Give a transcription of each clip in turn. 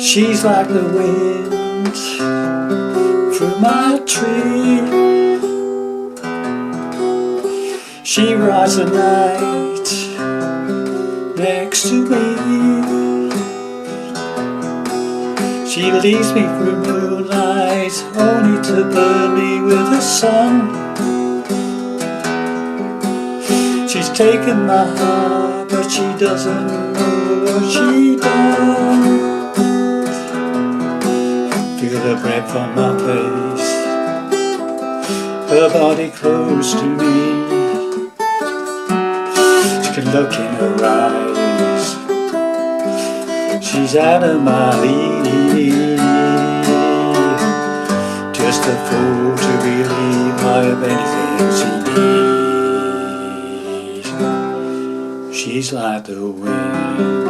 She's like the wind through my tree. She rides the night next to me. She leads me through moonlight, only to burn me with the sun. She's taken my heart, but she doesn't know what she done. Feel her breath on my face, her body close to me. She can look in her eyes, she's out of my league. Just a fool to believe I have anything she needs. She's like the wind.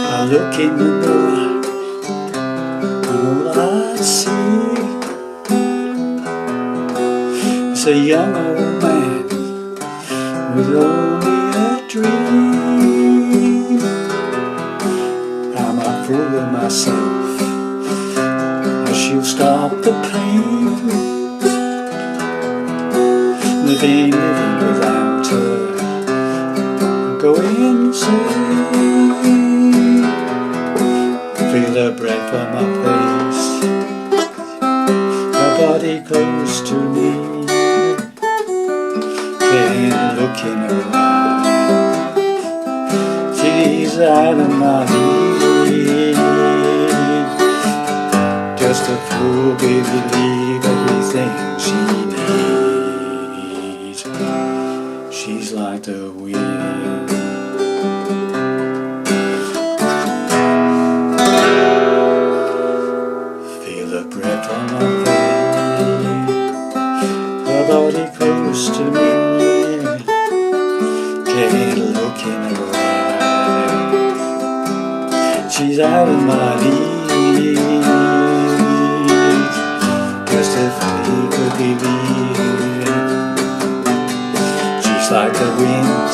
I look in the mirror and all I see is a young old man with only a dream. Am I fooling myself? Or she'll stop the pain? Living without her, go insane. Feel her breath on my face, her body close to me. Can't look in her eyes, she's out of my league. Just a fool believe everything she needs. She's like the wind. Feel the breath on my face, her body close to me. Can't look in her eyes, she's out of my league. Just if he could believe it. She's like the wind,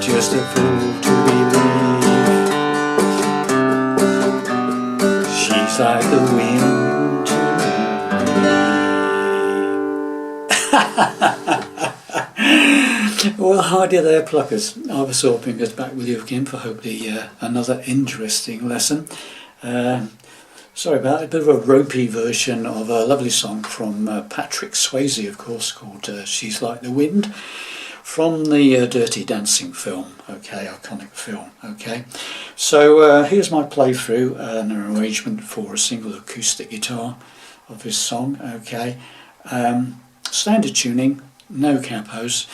just a fool to believe. She's like the wind to me. Well, hi there, pluckers. I was Fingers back with you again for hopefully another interesting lesson. Sorry about it, a bit of a ropey version of a lovely song from Patrick Swayze, of course, called She's Like the Wind, from the Dirty Dancing film, okay, iconic film, okay. So here's my playthrough and an arrangement for a single acoustic guitar of this song, okay. Standard tuning, no capos,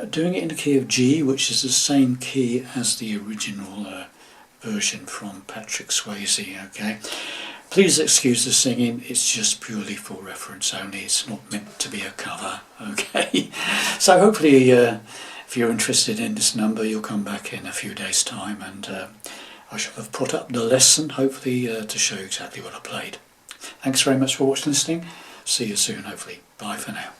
doing it in the key of G, which is the same key as the original version from Patrick Swayze, okay. Please excuse the singing, it's just purely for reference only, it's not meant to be a cover, okay. So hopefully if you're interested in this number, you'll come back in a few days' time and I shall have put up the lesson, hopefully to show you exactly what I played. Thanks very much for watching and listening, see you soon hopefully, bye for now.